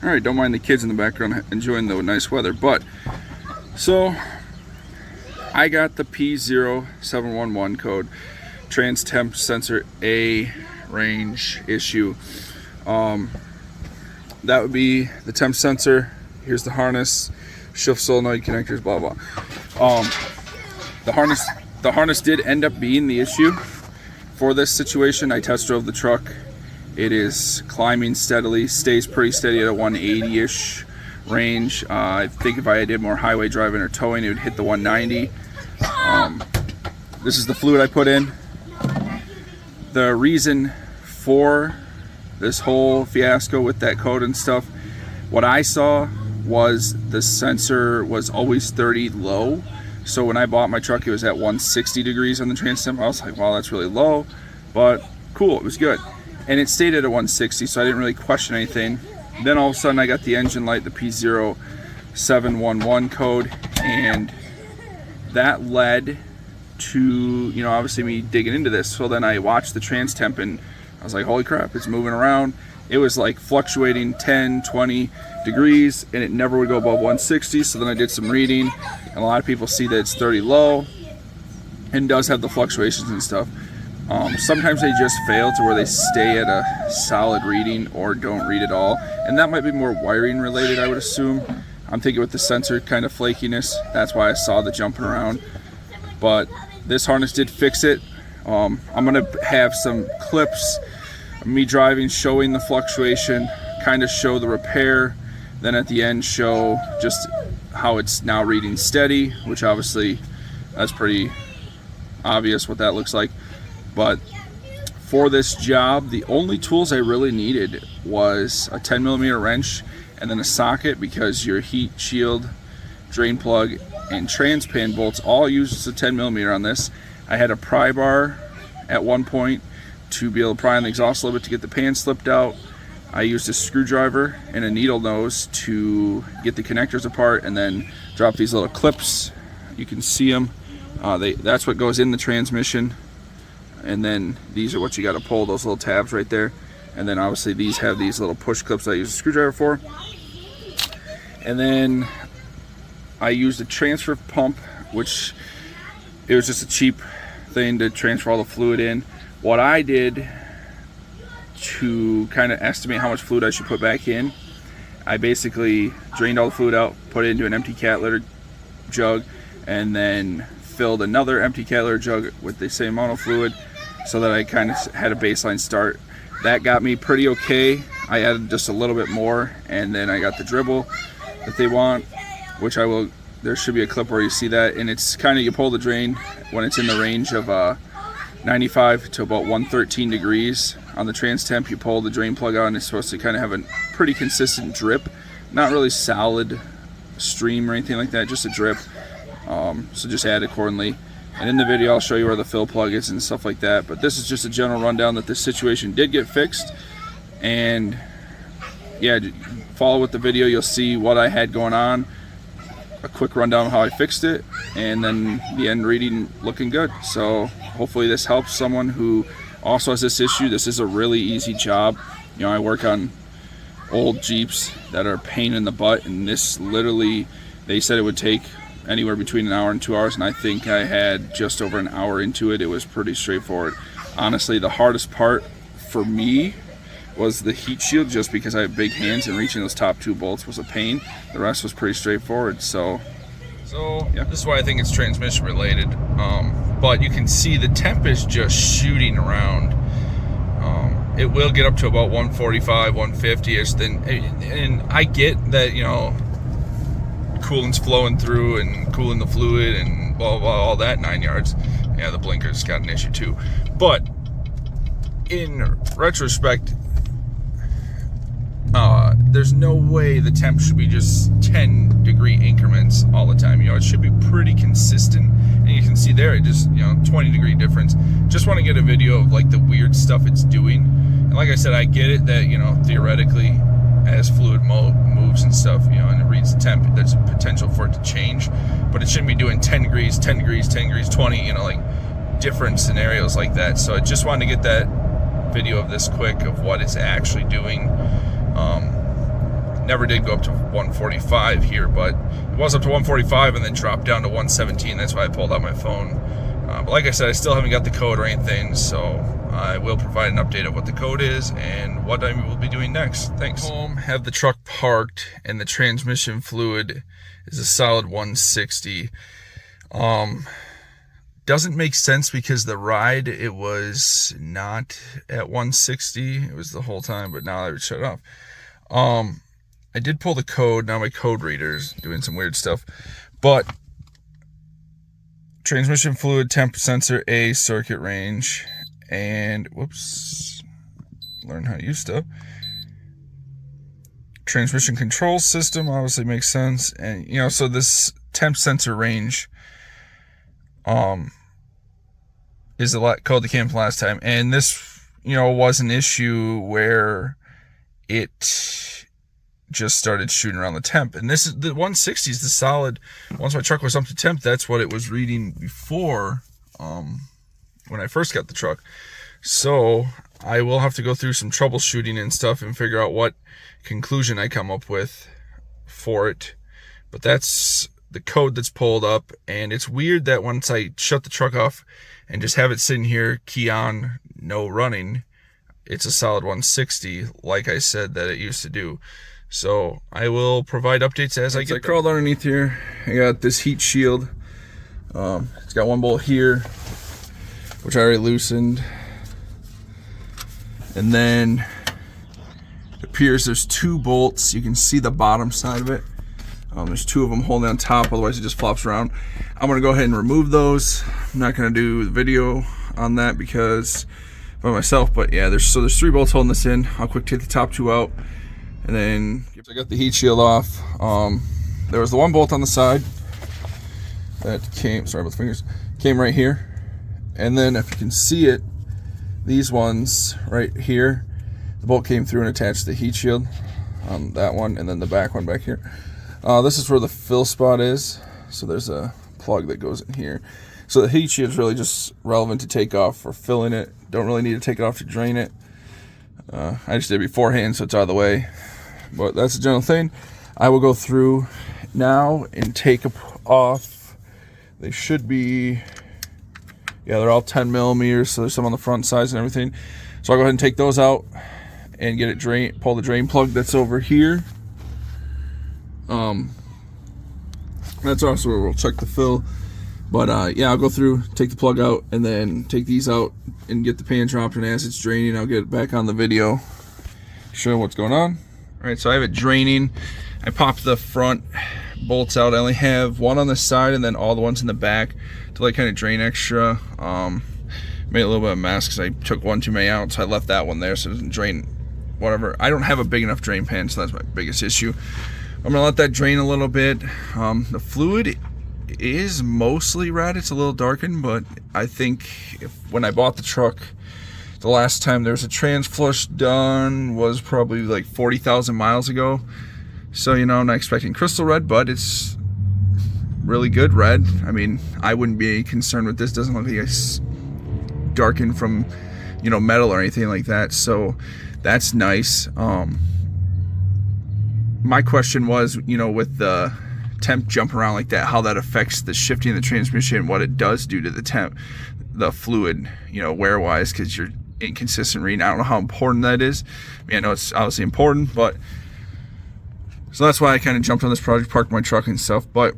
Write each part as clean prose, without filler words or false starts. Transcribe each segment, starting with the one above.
All right, don't mind the kids in the background enjoying the nice weather. But so I got the P0711 code, trans temp sensor A range issue. That would be the temp sensor. Here's the harness, shift solenoid connectors, blah blah. The harness did end up being the issue for this situation. I test drove the truck. It is climbing steadily, stays pretty steady at a 180-ish range. I think if I did more highway driving or towing, it would hit the 190. This is the fluid I put in. The reason for this whole fiasco with that code and stuff, what I saw was the sensor was always 30 low. So when I bought my truck, it was at 160 degrees on the trans temp. I was like, wow, that's really low, but cool, it was good. And it stayed at a 160, so I didn't really question anything. Then all of a sudden I got the engine light, the P0711 code, and that led to, you know, obviously me digging into this. So then I watched the trans temp and I was like, holy crap, it's moving around. It was like fluctuating 10, 20 degrees, and it never would go above 160. So then I did some reading, and a lot of people see that it's 30 low and does have the fluctuations and stuff. Sometimes they just fail to where they stay at a solid reading or don't read at all, and that might be more wiring related, I would assume. I'm thinking with the sensor kind of flakiness, that's why I saw the jumping around. But this harness did fix it. I'm gonna have some clips of me driving showing the fluctuation, kind of show the repair, then at the end show just how it's now reading steady, which obviously that's pretty obvious what that looks like. But for this job, the only tools I really needed was a 10mm wrench and then a socket, because your heat shield, drain plug, and trans pan bolts all use a 10mm on this. I had a pry bar at one point to be able to pry on the exhaust a little bit to get the pan slipped out. I used a screwdriver and a needle nose to get the connectors apart, and then drop these little clips. You can see them. That's what goes in the transmission. And then these are what you got to pull, those little tabs right there. And then obviously these have these little push clips that I use a screwdriver for. And then I used a transfer pump, which it was just a cheap thing to transfer all the fluid in. What I did to kind of estimate how much fluid I should put back in, I basically drained all the fluid out, put it into an empty cat litter jug, and then filled another empty cat litter jug with the same amount of fluid, so that I kind of had a baseline start. That got me pretty okay. I added just a little bit more, and then I got the dribble that they want, which I will, there should be a clip where you see that, and it's kind of, you pull the drain when it's in the range of 95 to about 113 degrees. On the trans temp, you pull the drain plug out, and it's supposed to kind of have a pretty consistent drip, not really solid stream or anything like that, just a drip. So just add accordingly. And in the video I'll show you where the fill plug is and stuff like that, but this is just a general rundown that this situation did get fixed. And yeah, follow with the video, you'll see what I had going on, a quick rundown of how I fixed it, and then the end reading looking good. So hopefully this helps someone who also has this issue. This is a really easy job. You know, I work on old Jeeps that are a pain in the butt, and this literally, they said it would take anywhere between an hour and 2 hours, and I think I had just over an hour into it. It was pretty straightforward. Honestly, the hardest part for me was the heat shield, just because I have big hands and reaching those top two bolts was a pain. The rest was pretty straightforward. So yeah, this is why I think it's transmission related. But you can see the temp is just shooting around. It will get up to about 145, 150-ish. And I get that, you know, coolant's flowing through and cooling the fluid and blah, blah, blah, all that 9 yards. Yeah, the blinker's got an issue too. But in retrospect, there's no way the temp should be just 10-degree increments all the time. You know, it should be pretty consistent. And you can see there, it just, you know, 20-degree difference. Just want to get a video of like the weird stuff it's doing. And like I said, I get it that, you know, theoretically, as fluid moves and stuff, you know, and it reads the temp, there's a potential for it to change, but it shouldn't be doing 10 degrees, 10 degrees, 10 degrees, 20, you know, like different scenarios like that. So I just wanted to get that video of this quick of what it's actually doing. Never did go up to 145 here, but it was up to 145 and then dropped down to 117. That's why I pulled out my phone. But like I said, I still haven't got the code or anything, so I will provide an update of what the code is and what I will be doing next. Thanks. Have the truck parked, and the transmission fluid is a solid 160. Doesn't make sense because the ride, it was not at 160. It was the whole time, but now I would shut it off. I did pull the code. Now my code reader's doing some weird stuff. But transmission fluid, temp sensor, A, circuit range, and whoops, learn how to use stuff. Transmission control system obviously makes sense. And you know, so this temp sensor range is a lot code that came from last time, and this, you know, was an issue where it just started shooting around the temp. And this is the 160 is the solid. Once my truck was up to temp, that's what it was reading before, when I first got the truck. So I will have to go through some troubleshooting and stuff and figure out what conclusion I come up with for it. But that's the code that's pulled up, and it's weird that once I shut the truck off and just have it sitting here, key on, no running, it's a solid 160, like I said that it used to do. So I will provide updates as I get them. I crawled underneath here. I got this heat shield. It's got one bolt here, which I already loosened. And then it appears there's two bolts. You can see the bottom side of it. There's two of them holding on top, otherwise it just flops around. I'm gonna go ahead and remove those. I'm not gonna do the video on that because by myself, but yeah, there's three bolts holding this in. I'll quick take the top two out, and then I got the heat shield off. There was the one bolt on the side that came, sorry about the fingers, came right here. And then if you can see it, these ones right here, the bolt came through and attached the heat shield on that one, and then the back one back here. This is where the fill spot is. So there's a plug that goes in here. So the heat shield is really just relevant to take off for filling it. Don't really need to take it off to drain it. I just did it beforehand, so it's out of the way. But that's the general thing. I will go through now and take off. They should be, yeah, they're all 10 millimeters, so there's some on the front sides and everything. So I'll go ahead and take those out and get it drain, pull the drain plug that's over here. That's also where we'll check the fill. But yeah, I'll go through, take the plug out, and then take these out and get the pan dropped, and as it's draining, I'll get it back on the video, show what's going on. All right, so I have it draining. I popped the front bolts out. I only have one on the side and then all the ones in the back to like kind of drain extra. Made a little bit of a mess because I took one too many out, so I left that one there so it doesn't drain whatever. I don't have a big enough drain pan, so that's my biggest issue. I'm gonna let that drain a little bit. The fluid is mostly red. It's a little darkened, but I think when I bought the truck the last time there was a trans flush done was probably like 40,000 miles ago. So, you know, I'm not expecting crystal red, but it's really good red. I mean, I wouldn't be concerned with this. Doesn't look like it's darkened from, you know, metal or anything like that. So that's nice. My question was, you know, with the temp jumping around like that, how that affects the shifting of the transmission, what it does do to the temp, the fluid, you know, wear wise, because you're inconsistent reading. I don't know how important that is. I mean, I know it's obviously important, but so that's why I kind of jumped on this project, parked my truck and stuff. But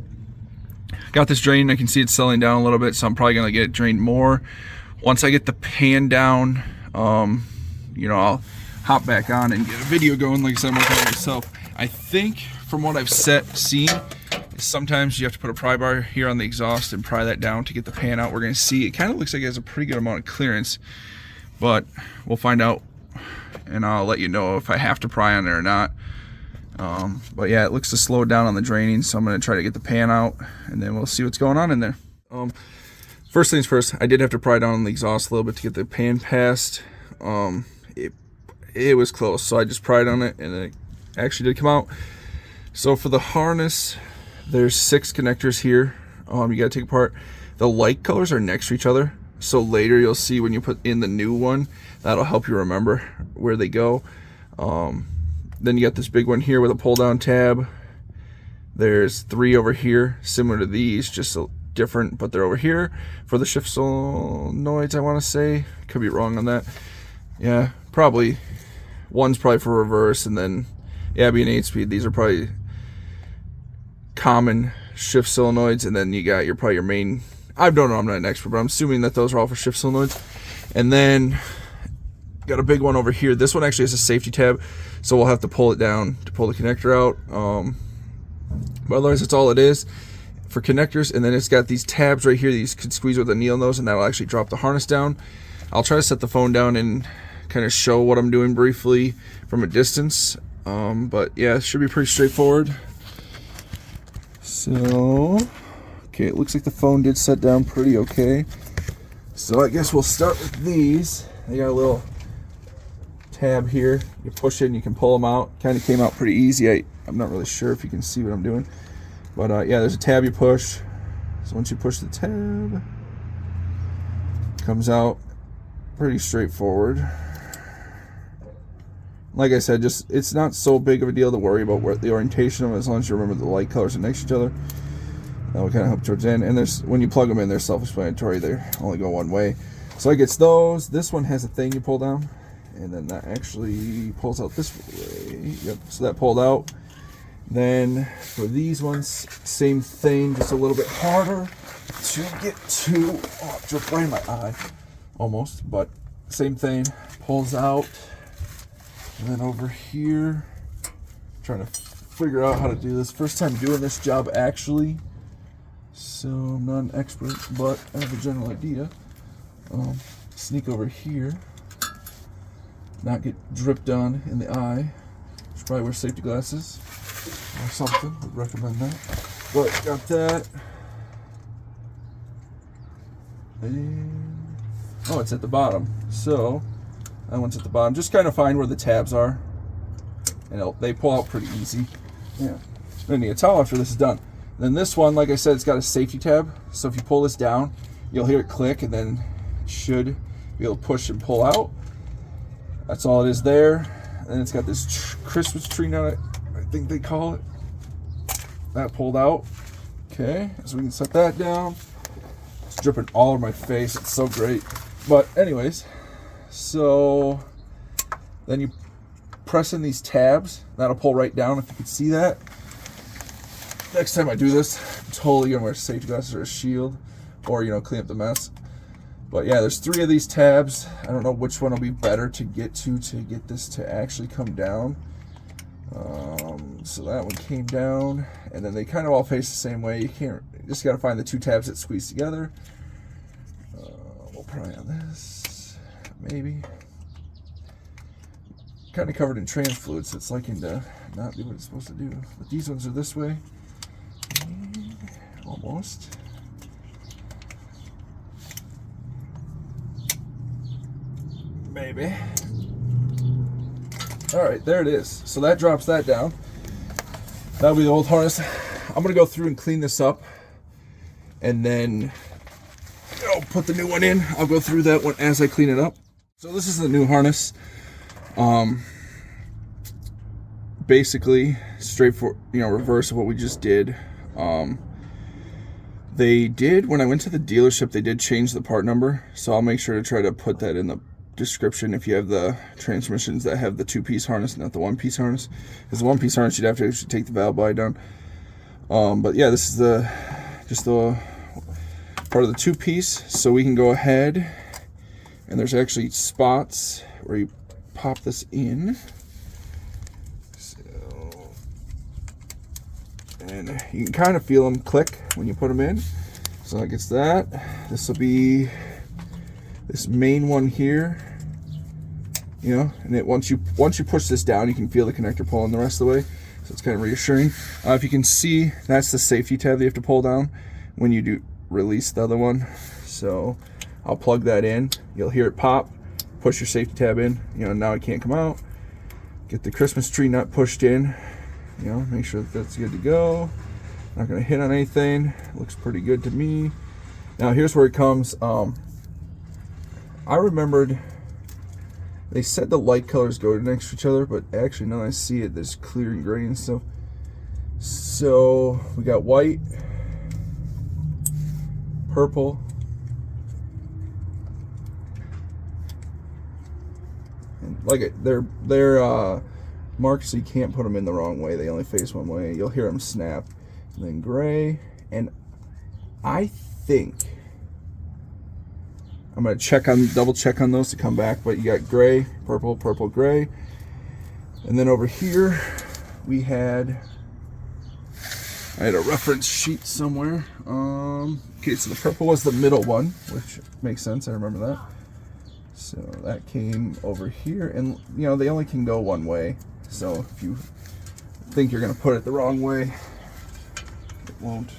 got this drained. I can see it settling down a little bit, so I'm probably gonna get it drained more. Once I get the pan down, you know, I'll hop back on and get a video going. Like I said, I'm working on myself. I think from what I've seen, sometimes you have to put a pry bar here on the exhaust and pry that down to get the pan out. We're going to see. It kind of looks like it has a pretty good amount of clearance, but we'll find out, and I'll let you know if I have to pry on there or not. But yeah, it looks to slow down on the draining, so I'm going to try to get the pan out, and then we'll see what's going on in there. First things first, I did have to pry down on the exhaust a little bit to get the pan passed. It was close, so I just pried on it, and it actually did come out. So for the harness, there's 6 connectors here. You gotta take apart. The light colors are next to each other, so later you'll see when you put in the new one, that'll help you remember where they go. Then you got this big one here with a pull down tab. There's 3 over here, similar to these, just a different, but they're over here for the shift solenoids, I want to say. Could be wrong on that. Yeah, probably. One's probably for reverse, and then, yeah, being 8-speed, these are probably common shift solenoids, and then you got probably your main, I don't know, I'm not an expert, but I'm assuming that those are all for shift solenoids. And then got a big one over here. This one actually has a safety tab, so we'll have to pull it down to pull the connector out. But otherwise, that's all it is for connectors. And then it's got these tabs right here that you can squeeze with a needle nose, and that'll actually drop the harness down. I'll try to set the phone down and kind of show what I'm doing briefly from a distance. But yeah, it should be pretty straightforward. So, okay, it looks like the phone did set down pretty okay. So I guess we'll start with these. They got a little tab here. You push it and you can pull them out. Kind of came out pretty easy. I'm not really sure if you can see what I'm doing. But yeah, there's a tab you push. So once you push the tab, it comes out pretty straightforward. Like I said, just it's not so big of a deal to worry about where the orientation of it, as long as you remember the light colors are next to each other. That will kind of help towards the end. And there's, when you plug them in, they're self-explanatory. They only go one way. So I gets those. This one has a thing you pull down, and then that actually pulls out this way. Yep, so that pulled out. Then for these ones, same thing, just a little bit harder to get to. Oh, it dripped right in my eye, almost. But same thing, pulls out. And then over here, trying to figure out how to do this. First time doing this job actually, so I'm not an expert, but I have a general idea. Sneak over here, not get dripped on in the eye. Should probably wear safety glasses or something. Would recommend that. But got that. And oh, it's at the bottom. So that one's at the bottom. Just kind of find where the tabs are, and they pull out pretty easy. Yeah. Then you towel after this is done. Then this one, like I said, it's got a safety tab. So if you pull this down, you'll hear it click, and then it should be able to push and pull out. That's all it is there. And it's got this Christmas tree nut, I think they call it. That pulled out. Okay, so we can set that down. It's dripping all over my face. It's so great. But anyways, so then you press in these tabs. That'll pull right down, if you can see that. Next time I do this, I'm totally gonna wear safety glasses or a shield, or clean up the mess. But yeah, there's 3 of these tabs. I don't know which one will be better to get this to actually come down. So that one came down, and then they kind of all face the same way. You just gotta find the 2 tabs that squeeze together. We'll pry on this, maybe. Kind of covered in trans fluid, so it's liking to not do what it's supposed to do. But these ones are this way. Almost. Maybe. Alright, there it is. So that drops that down. That'll be the old harness. I'm going to go through and clean this up, and then I'll put the new one in. I'll go through that one as I clean it up. So this is the new harness. Basically, straightforward, reverse of what we just did. They did, when I went to the dealership, they did change the part number, so I'll make sure to try to put that in the description if you have the transmissions that have the 2-piece harness, not the 1-piece harness. Because the 1-piece harness, you'd have to actually take the valve body down. But yeah, this is just the part of the 2-piece, so we can go ahead, and there's actually spots where you pop this in. And you can kind of feel them click when you put them in. So that gets that. This will be this main one here. And once you push this down, you can feel the connector pulling the rest of the way. So it's kind of reassuring. If you can see, that's the safety tab that you have to pull down when you do release the other one. So I'll plug that in. You'll hear it pop. Push your safety tab in. Now it can't come out. Get the Christmas tree nut pushed in. Make sure that that's good to go. Not gonna hit on anything. Looks pretty good to me. Now here's where it comes. I remembered They said the light colors go next to each other, but actually now that I see it, there's clear and gray and stuff. So we got white, purple, and like they're marked so you can't put them in the wrong way. They only face one way. You'll hear them snap. And then gray, and I think I'm gonna double check on those to come back. But you got gray, purple, purple, gray, and then over here we I had a reference sheet somewhere. Okay, so the purple was the middle one, which makes sense. I remember that. So that came over here, and you know they only can go one way. So if you think you're gonna put it the wrong way, it won't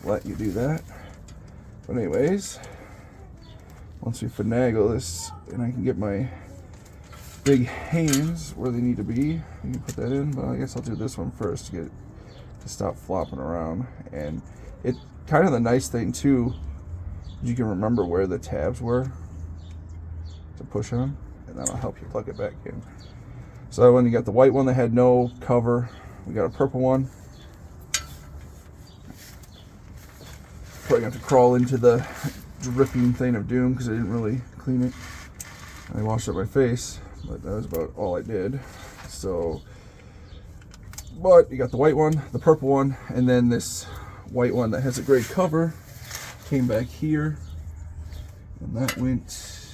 let you do that. But anyways, once we finagle this and I can get my big hands where they need to be, I can put that in. But I guess I'll do this one first to get it to stop flopping around. And it kind of the nice thing too, you can remember where the tabs were to push on, and that'll help you plug it back in. So when you got the white one that had no cover, we got a purple one. Probably have to crawl into the dripping thing of doom because I didn't really clean it. I washed up my face, but that was about all I did. So, but you got the white one, the purple one, and then this white one that has a gray cover came back here, and that went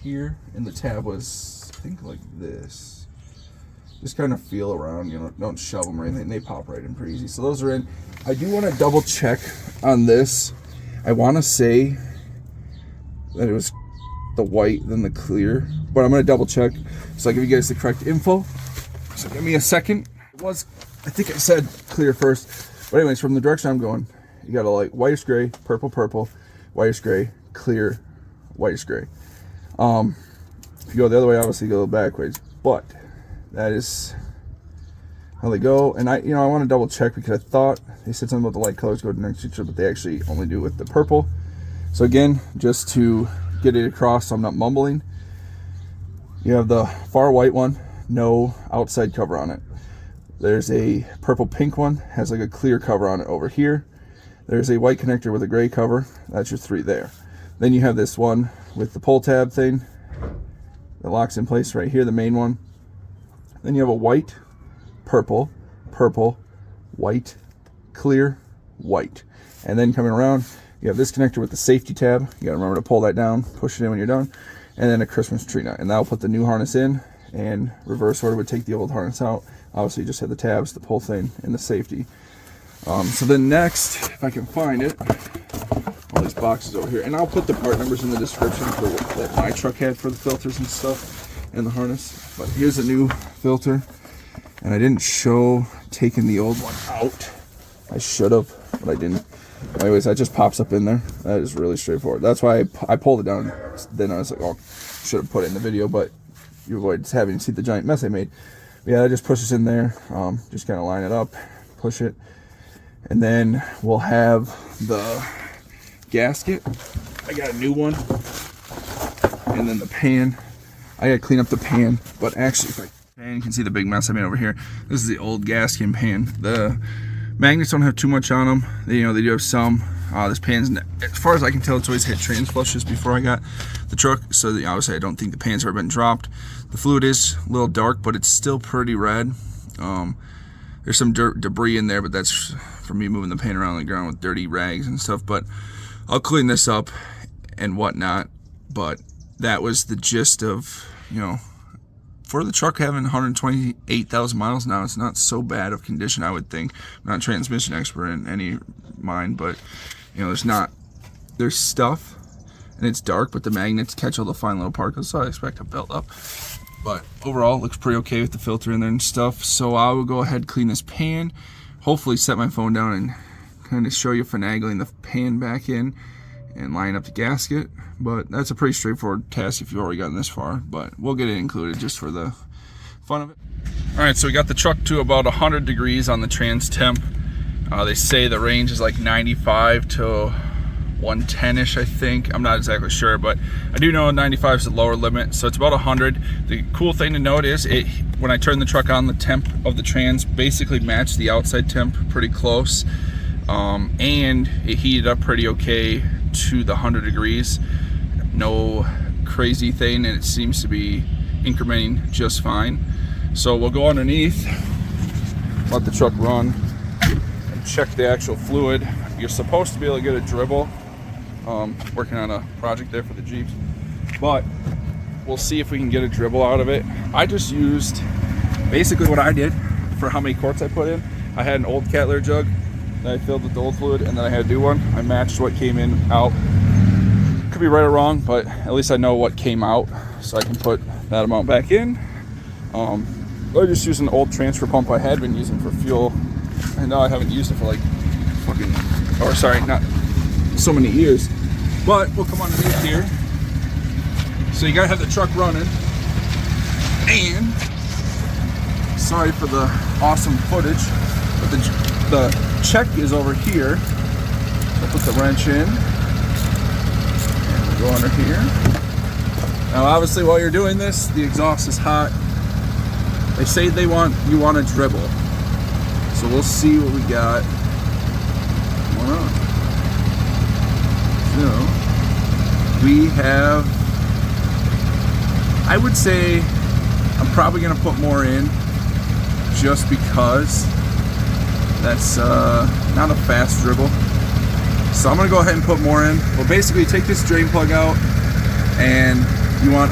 here, and the tab was, I think, like this. Just kind of feel around, you know, don't shove them or anything. They pop right in pretty easy. So those are in. I do want to double check on this. I want to say that it was the white then the clear, but I'm going to double check so I give you guys the correct info. So give me a second. It was, I think I said clear first, but anyways, from the direction I'm going, you got a like whitish gray, purple, purple, whitish gray, clear, whitish gray. If you go the other way, obviously you go backwards, but that is how they go. And I want to double check because I thought they said something about the light colors go next to each other, but they actually only do with the purple. So again, just to get it across so I'm not mumbling, you have the far white one, no outside cover on it. There's a purple pink one, has like a clear cover on it over here. There's a white connector with a gray cover. That's your three there. Then you have this one with the pull tab thing that locks in place right here, the main one. Then you have a white, purple, purple, white, clear, white. And then coming around, you have this connector with the safety tab. You gotta remember to pull that down, push it in when you're done. And then a Christmas tree nut. And that'll put the new harness in, and reverse order would take the old harness out. Obviously you just have the tabs, the pull thing, and the safety. So then next, if I can find it, all these boxes over here, and I'll put the part numbers in the description for what my truck had for the filters and stuff and the harness. But here's a new filter, and I didn't show taking the old one out. I should have, but I didn't. Anyways, that just pops up in there. That is really straightforward. That's why I pulled it down. Then I was like, oh, should have put it in the video, but you avoid having to see the giant mess I made. But yeah, that just pushes in there. Just kind of line it up, push it, and then we'll have the gasket. I got a new one, and then the pan. I gotta clean up the pan, but actually, if you can see the big mess I made over here. This is the old gasket pan. The magnets don't have too much on them. They do have some. This pan's, as far as I can tell, it's always had trans flushes before I got the truck, so obviously I don't think the pan's ever been dropped. The fluid is a little dark, but it's still pretty red. There's some debris in there, but that's from me moving the pan around on the ground with dirty rags and stuff. But I'll clean this up and whatnot. But that was the gist of, for the truck having 128,000 miles now, it's not so bad of condition, I would think. I'm not a transmission expert in any mind, but there's stuff, and it's dark, but the magnets catch all the fine little particles, so I expect to build up. But overall, it looks pretty okay with the filter in there and stuff. So I will go ahead and clean this pan, hopefully set my phone down and kind of show you finagling the pan back in and line up the gasket. But that's a pretty straightforward task if you've already gotten this far, but we'll get it included just for the fun of it. All right, so we got the truck to about 100 degrees on the trans temp. They say the range is like 95 to 110-ish, I think. I'm not exactly sure, but I do know 95 is the lower limit, so it's about 100. The cool thing to note is when I turn the truck on, the temp of the trans basically matched the outside temp pretty close, and it heated up pretty okay to the 100 degrees. No crazy thing, and it seems to be incrementing just fine. So we'll go underneath, let the truck run, and check the actual fluid. You're supposed to be able to get a dribble. Working on a project there for the Jeeps, but we'll see if we can get a dribble out of it. I just used basically what I did for how many quarts I put in. I had an old cat litter jug that I filled with the old fluid, and then I had a new one. I matched what came in out. Could be right or wrong, but at least I know what came out, so I can put that amount back in. I just used an old transfer pump I had been using for fuel. I know I haven't used it for like not so many years, but we'll come underneath here. So you gotta have the truck running, and sorry for the awesome footage, but the check is over here. I'll put the wrench in and we'll go under here. Now obviously while you're doing this, the exhaust is hot. They say you want a dribble, so we'll see what we got going on. So we have, I would say I'm probably gonna put more in just because that's not a fast dribble. So I'm gonna go ahead and put more in. We'll basically take this drain plug out, and you want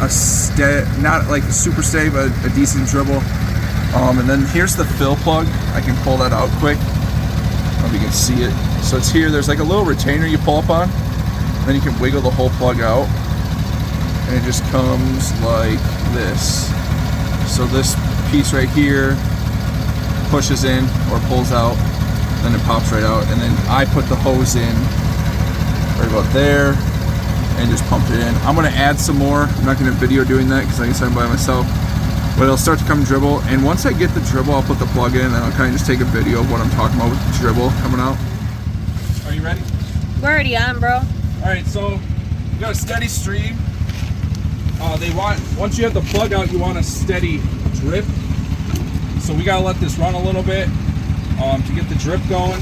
not like a super steady, but a decent dribble. And then here's the fill plug. I can pull that out quick. I don't know if you can see it. So it's here. There's like a little retainer you pull up on. Then you can wiggle the whole plug out, and it just comes like this. So this piece right here pushes in or pulls out, then it pops right out, and then I put the hose in right about there and just pumped it in. I'm gonna add some more. I'm not gonna video doing that because like I said, I'm by myself, but it'll start to come dribble, and once I get the dribble, I'll put the plug in, and I'll kind of just take a video of what I'm talking about with the dribble coming out. Are you ready? We're already on, bro. Alright, so you got a steady stream. Once you have the plug out, you want a steady drip. So we gotta let this run a little bit to get the drip going.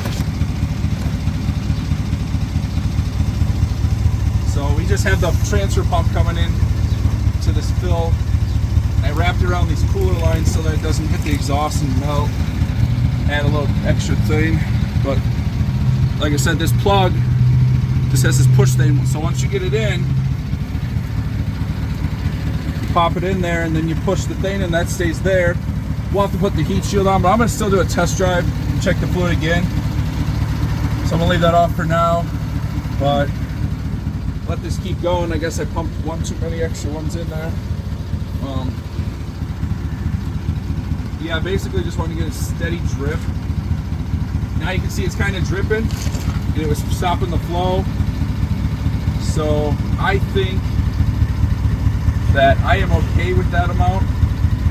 So we just have the transfer pump coming in to this fill. I wrapped it around these cooler lines so that it doesn't hit the exhaust and melt. Add a little extra thing, but like I said, this plug just has this push thing, so once you get it in, you pop it in there, and then you push the thing, and that stays there. We'll have to put the heat shield on, but I'm going to still do a test drive and check the fluid again. So I'm going to leave that off for now, but let this keep going. I guess I pumped one too many extra ones in there. Yeah, basically just want to get a steady drip. Now you can see it's kind of dripping. It was stopping the flow. So I think that I am okay with that amount,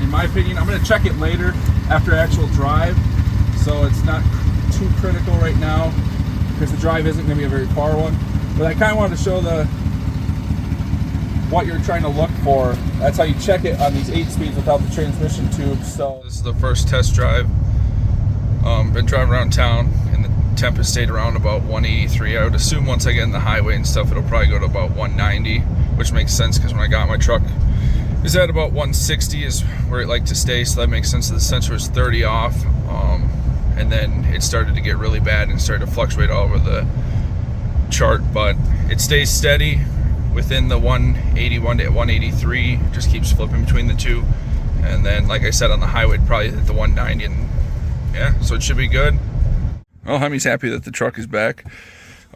in my opinion. I'm going to check it later after actual drive, so it's not too critical right now because the drive isn't going to be a very far one. But I kind of wanted to show what you're trying to look for. That's how you check it on these 8-speeds without the transmission tube. So this is the first test drive. Been driving around town, and the temp has stayed around about 183. I would assume once I get in the highway and stuff, it'll probably go to about 190, which makes sense because when I got my truck, is at about 160 is where it liked to stay, so that makes sense. The sensor was 30 off, and then it started to get really bad and started to fluctuate all over the chart, but it stays steady within the 181 to 183, just keeps flipping between the two, and then like I said, on the highway it'd probably hit the 190, and yeah, so it should be good. Well, Hemi's happy that the truck is back.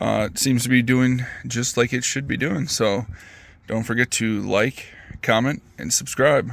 It seems to be doing just like it should be doing, so don't forget to like, comment, and subscribe.